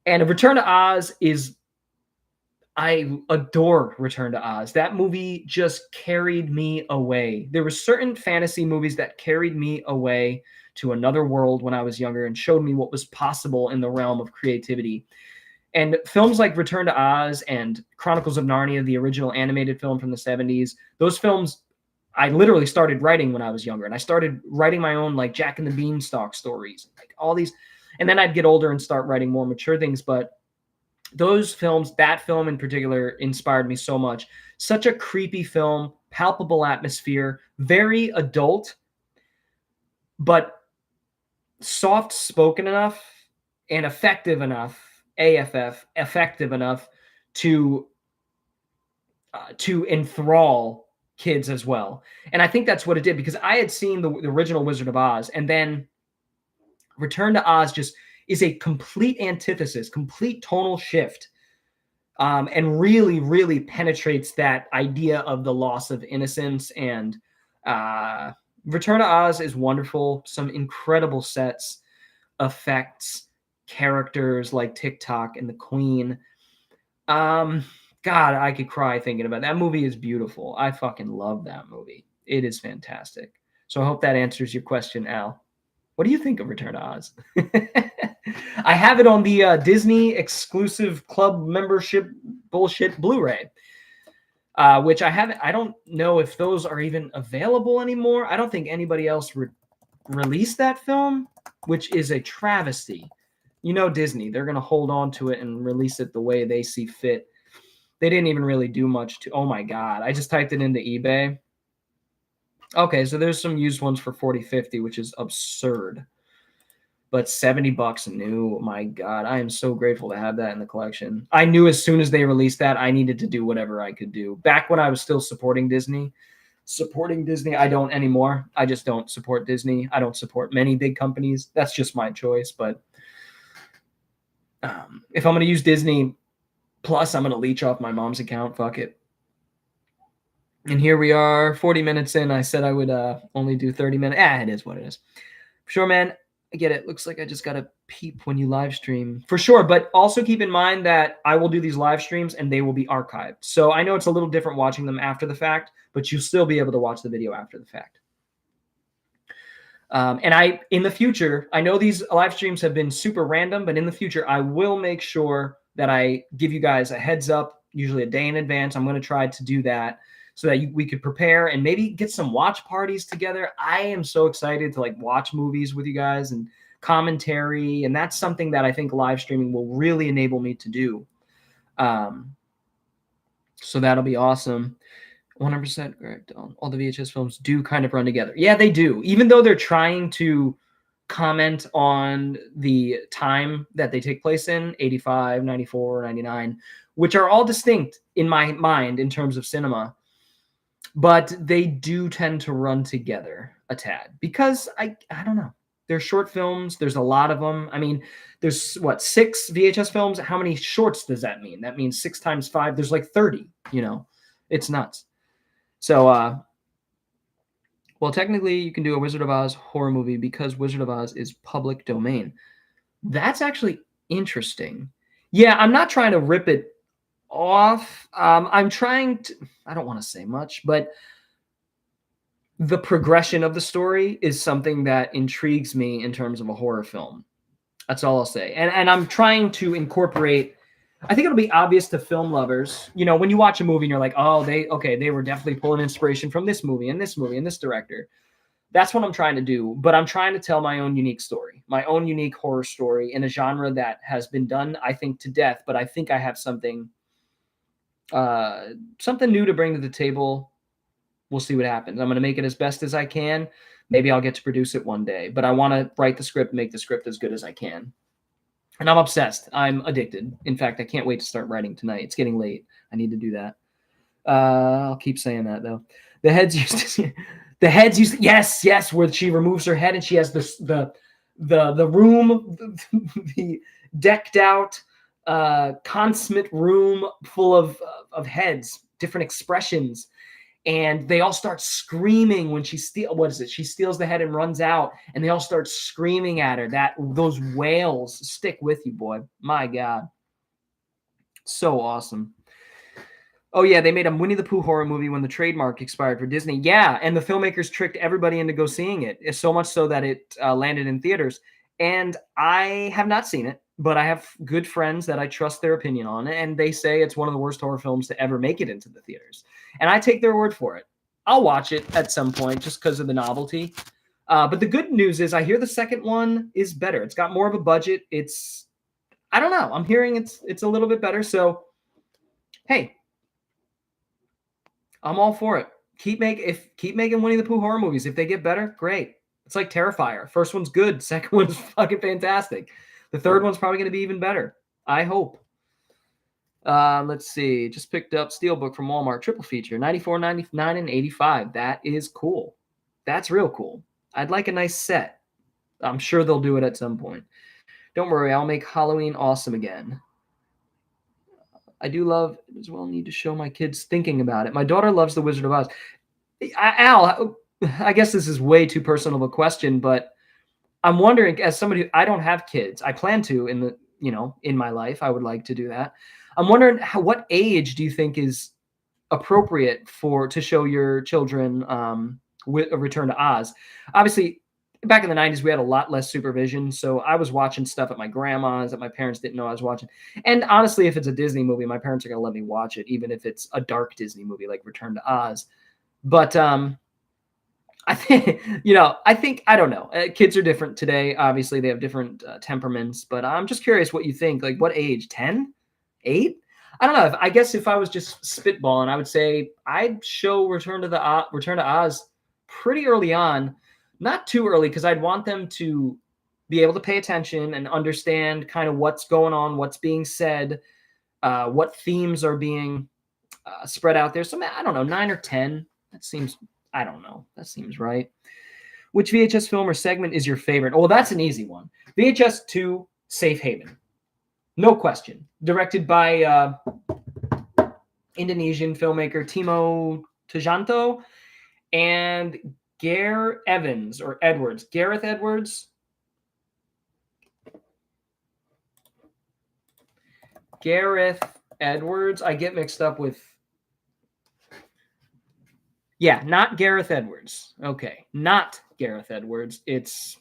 And Return to Oz I adore Return to Oz. That movie just carried me away. There were certain fantasy movies that carried me away to another world when I was younger and showed me what was possible in the realm of creativity. And films like Return to Oz and Chronicles of Narnia, the original animated film from the 70s, those films I literally started writing when I was younger. And I started writing my own like Jack and the Beanstalk stories, like all these. And then I'd get older and start writing more mature things. But those films, that film in particular, inspired me so much. Such a creepy film, palpable atmosphere, very adult, but soft spoken enough and effective enough, effective enough to enthrall kids as well. And I think that's what it did, because I had seen the original Wizard of Oz, and then Return to Oz just is a complete antithesis, complete tonal shift, and really, really penetrates that idea of the loss of innocence. And Return to Oz is wonderful. Some incredible sets, effects, characters like Tick-Tock and the Queen. God, I could cry thinking about it. That movie is beautiful. I fucking love that movie. It is fantastic. So I hope that answers your question, Al. What do you think of Return to Oz? I have it on the Disney exclusive club membership bullshit Blu-ray, which I haven't. I don't know if those are even available anymore. I don't think anybody else released that film, which is a travesty. You know, Disney, they're going to hold on to it and release it the way they see fit. They didn't even really do much to. Oh my God. I just typed it into eBay. Okay, so there's some used ones for 40, 50, which is absurd. But $70 new. My God, I am so grateful to have that in the collection. I knew as soon as they released that, I needed to do whatever I could do. Back when I was still supporting Disney, I don't anymore. I just don't support Disney. I don't support many big companies. That's just my choice. But if I'm going to use Disney Plus, I'm going to leech off my mom's account. Fuck it. And here we are, 40 minutes in. I said I would only do 30 minutes. It is what it is. Sure, man. I get it. Looks like I just got to peep when you live stream. For sure. But also keep in mind that I will do these live streams and they will be archived. So I know it's a little different watching them after the fact, but you'll still be able to watch the video after the fact. And in the future, I know these live streams have been super random, but in the future, I will make sure that I give you guys a heads up, usually a day in advance. I'm going to try to do that so that we could prepare and maybe get some watch parties together. I am so excited to watch movies with you guys and commentary. And that's something that I think live streaming will really enable me to do. So that'll be awesome. 100% correct. All the VHS films do kind of run together. Yeah, they do. Even though they're trying to comment on the time that they take place in, 85, 94, 99, which are all distinct in my mind in terms of cinema. But they do tend to run together a tad because I don't know. They're short films. There's a lot of them. I mean, there's 6 VHS films. How many shorts does that mean? That means 6 times 5. There's 30, it's nuts. So, well, technically you can do a Wizard of Oz horror movie because Wizard of Oz is public domain. That's actually interesting. Yeah, I'm not trying to rip it off. I'm trying to, I don't want to say much, but the progression of the story is something that intrigues me in terms of a horror film. That's all I'll say. And I'm trying to incorporate, I think it'll be obvious to film lovers, when you watch a movie and you're like, oh, they were definitely pulling inspiration from this movie and this director. That's what I'm trying to do. But I'm trying to tell my own unique story, my own unique horror story in a genre that has been done, I think, to death. But I think I have something new to bring to the table. We'll see what happens. I'm going to make it as best as I can. Maybe I'll get to produce it one day, but I want to write the script, make the script as good as I can. And I'm obsessed. I'm addicted. In fact, I can't wait to start writing tonight. It's getting late. I need to do that. I'll keep saying that though. The heads used to, yes, where she removes her head and she has the room, the decked out, consummate room full of heads, different expressions. And they all start screaming when she she steals the head and runs out, and they all start screaming at her. Those wails stick with you, boy. My God. So awesome. Oh, yeah, they made a Winnie the Pooh horror movie when the trademark expired for Disney. Yeah, and the filmmakers tricked everybody into go seeing it, so much so that it landed in theaters. And I have not seen it, but I have good friends that I trust their opinion on it, and they say it's one of the worst horror films to ever make it into the theaters. And I take their word for it. I'll watch it at some point just because of the novelty. But the good news is I hear the second one is better. It's got more of a budget. I don't know. I'm hearing it's a little bit better. So, hey, I'm all for it. Keep making Winnie the Pooh horror movies. If they get better, great. It's like Terrifier. First one's good. Second one's fucking fantastic. The third one's probably going to be even better. I hope. Let's see. Just picked up Steelbook from Walmart. Triple feature. 94, 99, and 85. That is cool. That's real cool. I'd like a nice set. I'm sure they'll do it at some point. Don't worry. I'll make Halloween awesome again. I do love it as well. Need to show my kids thinking about it. My daughter loves The Wizard of Oz. Al, I guess this is way too personal of a question, but I'm wondering, as somebody, I don't have kids. I plan to in my life. I would like to do that. I'm wondering what age do you think is appropriate to show your children with a Return to Oz? Obviously, back in the 90s, we had a lot less supervision. So I was watching stuff at my grandma's that my parents didn't know I was watching. And honestly, if it's a Disney movie, my parents are going to let me watch it, even if it's a dark Disney movie like Return to Oz. But I think, I don't know. Kids are different today. Obviously, they have different temperaments. But I'm just curious what you think. Like, what age? 10? 8? I don't know. I guess if I was just spitballing, I would say I'd show Return to Oz pretty early on. Not too early, because I'd want them to be able to pay attention and understand kind of what's going on, what's being said, what themes are being spread out there. So I don't know, 9 or 10. That seems, I don't know. That seems right. Which VHS film or segment is your favorite? Oh, that's an easy one. VHS 2, Safe Haven. No question. Directed by Indonesian filmmaker Timo Tjahjanto and Gareth Edwards. Gareth Edwards. I get mixed up with... Yeah, not Gareth Edwards. Okay, not Gareth Edwards. It's...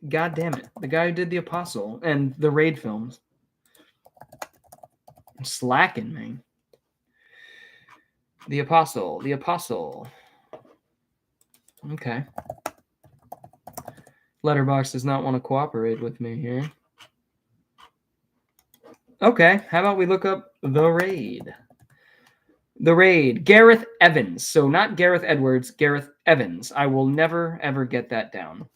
God damn it. The guy who did The Apostle and the Raid films. I'm slacking, man. The Apostle. Okay. Letterboxd does not want to cooperate with me here. Okay, how about we look up The Raid? The Raid. Gareth Evans. So not Gareth Edwards, Gareth Evans. I will never, ever get that down.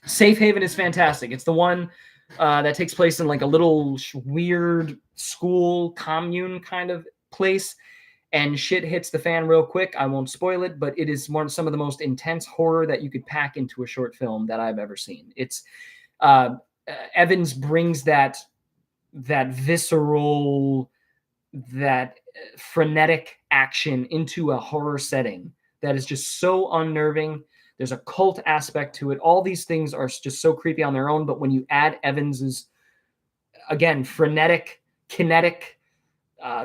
Safe Haven is fantastic. It's the one that takes place in like a little weird school commune kind of place. And shit hits the fan real quick. I won't spoil it, but it is some of the most intense horror that you could pack into a short film that I've ever seen. It's Evans brings that visceral, that frenetic action into a horror setting that is just so unnerving. There's a cult aspect to it. All these things are just so creepy on their own, but when you add Evans's, again, frenetic, kinetic,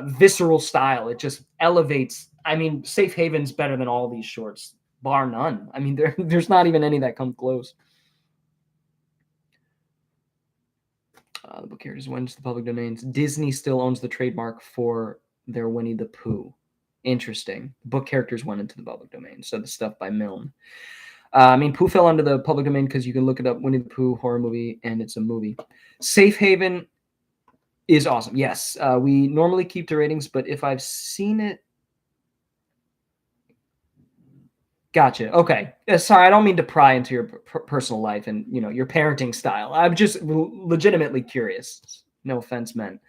visceral style, it just elevates. I mean, Safe Haven's better than all these shorts, bar none. I mean, there's not even any that come close. The book characters went into the public domains. Disney still owns the trademark for their Winnie the Pooh. Interesting. Book characters went into the public domain. So the stuff by Milne. I mean, Pooh fell under the public domain because you can look it up, Winnie the Pooh horror movie, and it's a movie. Safe Haven is awesome. Yes, we normally keep the ratings, but if I've seen it... Gotcha. Okay. Sorry, I don't mean to pry into your personal life and, your parenting style. I'm just legitimately curious. No offense meant.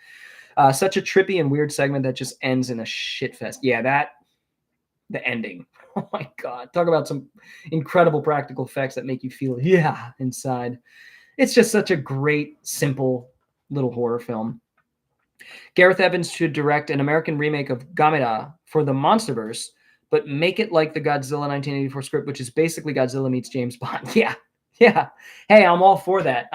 Such a trippy and weird segment that just ends in a shit fest. Yeah, the ending. Oh my God. Talk about some incredible practical effects that make you feel, inside. It's just such a great, simple little horror film. Gareth Evans should direct an American remake of Gamera for the MonsterVerse, but make it like the Godzilla 1984 script, which is basically Godzilla meets James Bond. Yeah. Hey, I'm all for that.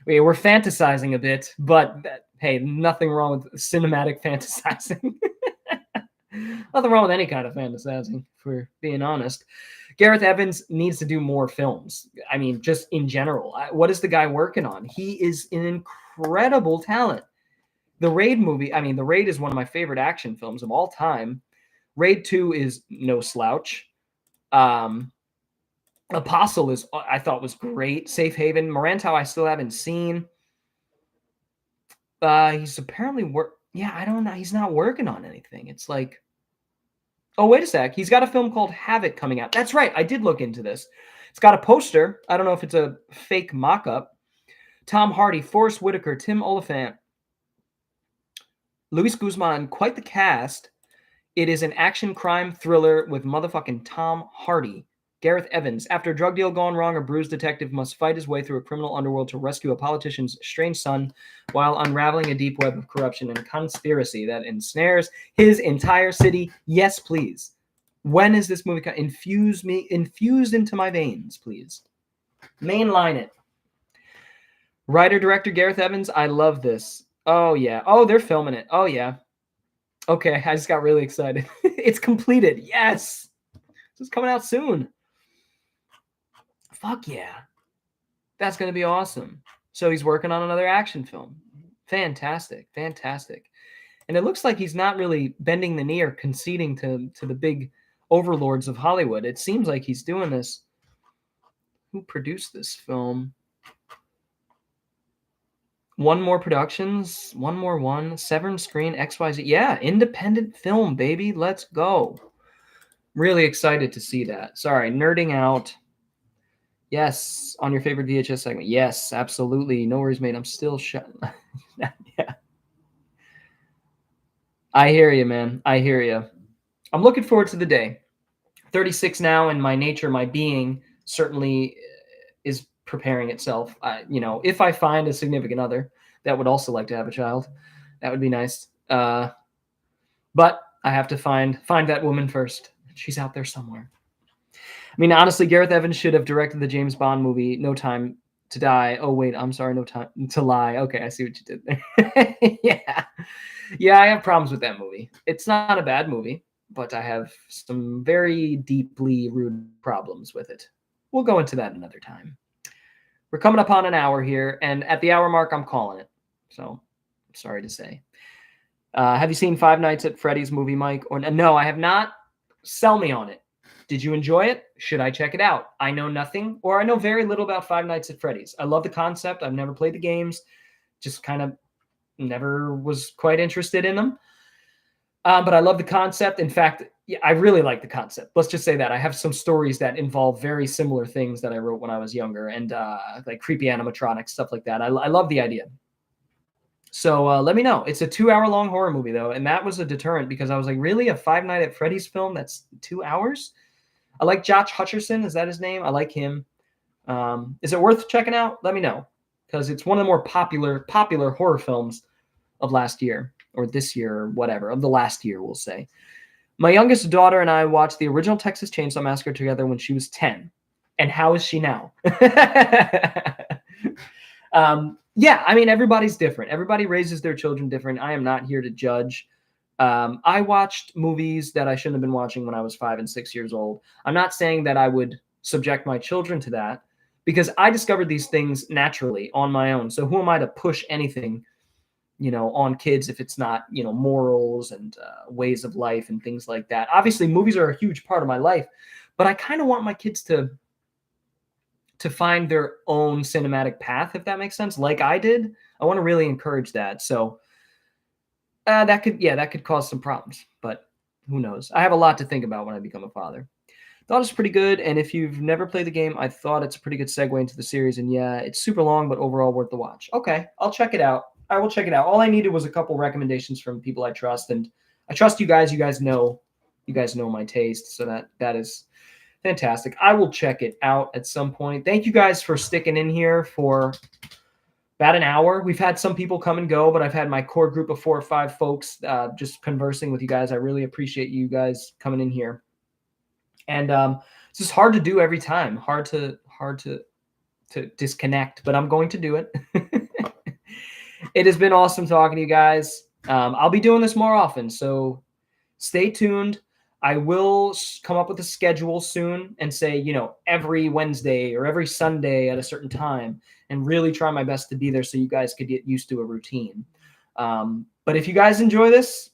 We're fantasizing a bit, but hey, nothing wrong with cinematic fantasizing. Nothing wrong with any kind of fantasizing, for being honest. Gareth Evans needs to do more films. I mean, just in general. What is the guy working on? He is an incredible talent. The Raid movie, The Raid is one of my favorite action films of all time. Raid 2 is no slouch. Apostle I thought was great. Safe Haven. Morantow I still haven't seen. He's apparently I don't know. He's not working on anything. It's like, oh, wait a sec. He's got a film called Havoc coming out. That's right. I did look into this. It's got a poster. I don't know if it's a fake mock-up. Tom Hardy, Forrest Whitaker, Tim Oliphant, Luis Guzman, quite the cast. It is an action crime thriller with motherfucking Tom Hardy. Gareth Evans. After a drug deal gone wrong, a bruised detective must fight his way through a criminal underworld to rescue a politician's estranged son while unraveling a deep web of corruption and conspiracy that ensnares his entire city. Yes, please. When is this movie infused into my veins, please? Mainline it. Writer-director Gareth Evans. I love this. Oh, yeah. Oh, they're filming it. Oh, yeah. Okay, I just got really excited. It's completed. Yes. This is coming out soon. Fuck yeah. That's going to be awesome. So he's working on another action film. Fantastic. Fantastic. And it looks like he's not really bending the knee or conceding to the big overlords of Hollywood. It seems like he's doing this. Who produced this film? One More Productions, One More One, Severn Screen, XYZ. Yeah, independent film, baby. Let's go. Really excited to see that. Sorry, nerding out. Yes, on your favorite VHS segment. Yes, absolutely. No worries, mate. I'm still shut. Yeah. I hear you, man. I hear you. I'm looking forward to the day. 36 now, and my nature, my being, certainly is preparing itself. If I find a significant other that would also like to have a child, that would be nice. But I have to find that woman first. She's out there somewhere. I mean, honestly, Gareth Evans should have directed the James Bond movie No Time to Die. Oh, wait, I'm sorry, No Time to Lie. Okay, I see what you did there. Yeah, I have problems with that movie. It's not a bad movie, but I have some very deeply rooted problems with it. We'll go into that another time. We're coming up on an hour here, and at the hour mark, I'm calling it. So, sorry to say. Have you seen Five Nights at Freddy's movie, Mike? Or no, I have not. Sell me on it. Did you enjoy it? Should I check it out? I know nothing, or I know very little about Five Nights at Freddy's. I love the concept. I've never played the games. Just kind of never was quite interested in them. But I love the concept. In fact, yeah, I really like the concept. Let's just say that. I have some stories that involve very similar things that I wrote when I was younger, and like creepy animatronics, stuff like that. I love the idea. So let me know. It's a 2-hour-long horror movie, though, and that was a deterrent because I was like, really? A Five Nights at Freddy's film that's 2 hours? I like Josh Hutcherson. Is that his name? I like him. Is it worth checking out? Let me know, because it's one of the more popular horror films of last year, or this year, or whatever, of the last year, we'll say. My youngest daughter and I watched the original Texas Chainsaw Massacre together when she was 10. And how is she now? Yeah, I mean, everybody's different. Everybody raises their children different. I am not here to judge. I watched movies that I shouldn't have been watching when I was 5 and 6 years old. I'm not saying that I would subject my children to that, because I discovered these things naturally on my own. So who am I to push anything, on kids if it's not, morals and ways of life and things like that? Obviously, movies are a huge part of my life, but I kind of want my kids to find their own cinematic path, if that makes sense, like I did. I want to really encourage that. So that could cause some problems, but who knows? I have a lot to think about when I become a father. Thought it's pretty good, and if you've never played the game, I thought it's a pretty good segue into the series, and yeah, it's super long, but overall worth the watch. Okay, I'll check it out. I will check it out. All I needed was a couple recommendations from people I trust, and I trust you guys. You guys know my taste, so that is fantastic. I will check it out at some point. Thank you guys for sticking in here for about an hour. We've had some people come and go, but I've had my core group of 4 or 5 folks just conversing with you guys. I really appreciate you guys coming in here. And it's just hard to do every time. Hard to disconnect, but I'm going to do it. It has been awesome talking to you guys. I'll be doing this more often, so stay tuned. I will come up with a schedule soon and say, every Wednesday or every Sunday at a certain time, and really try my best to be there so you guys could get used to a routine. But if you guys enjoy this,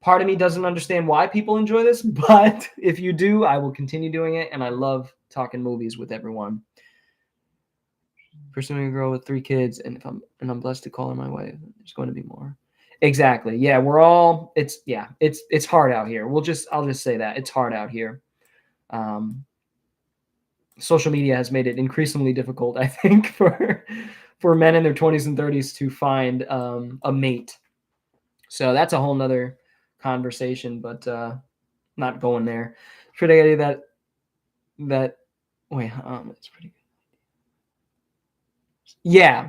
part of me doesn't understand why people enjoy this, but if you do, I will continue doing it, and I love talking movies with everyone. Pursuing a girl with 3 kids, and I'm blessed to call her my wife. There's going to be more. Exactly. Yeah, it's hard out here. I'll just say that it's hard out here. Social media has made it increasingly difficult, I think, for men in their 20s and 30s to find a mate. So that's a whole nother conversation, but not going there. Should I get that? Wait, it's pretty good. Yeah.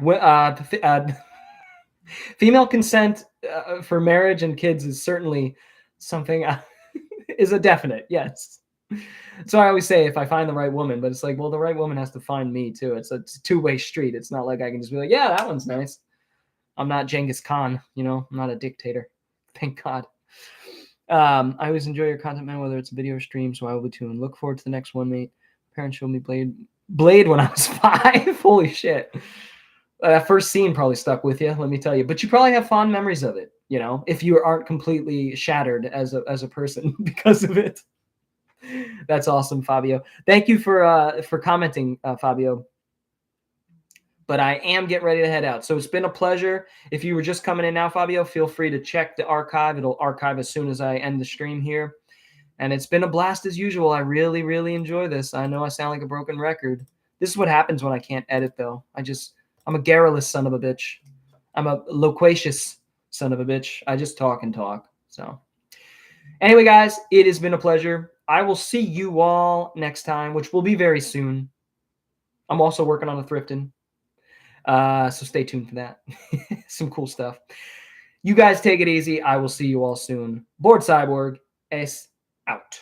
Female consent for marriage and kids is certainly something is a definite, yes. So I always say if I find the right woman, but it's like, well, the right woman has to find me too. It's a 2-way street. It's not like I can just be like, yeah, that one's nice. I'm not Genghis Khan, I'm not a dictator. Thank God. I always enjoy your content, man, whether it's video or stream, so I will be tuned. Look forward to the next one, mate. Parents showed me played Blade when I was 5. Holy shit. That first scene probably stuck with you, let me tell you. But you probably have fond memories of it, you know, if you aren't completely shattered as a person because of it. That's awesome, Fabio. Thank you for commenting, Fabio. But I am getting ready to head out. So it's been a pleasure. If you were just coming in now, Fabio, feel free to check the archive. It'll archive as soon as I end the stream here. And it's been a blast as usual. I really, really enjoy this. I know I sound like a broken record. This is what happens when I can't edit, though. I'm a garrulous son of a bitch. I'm a loquacious son of a bitch. I just talk and talk. So anyway, guys, it has been a pleasure. I will see you all next time, which will be very soon. I'm also working on a thrifting. So stay tuned for that. Some cool stuff. You guys take it easy. I will see you all soon. Bored Cyborg, S out.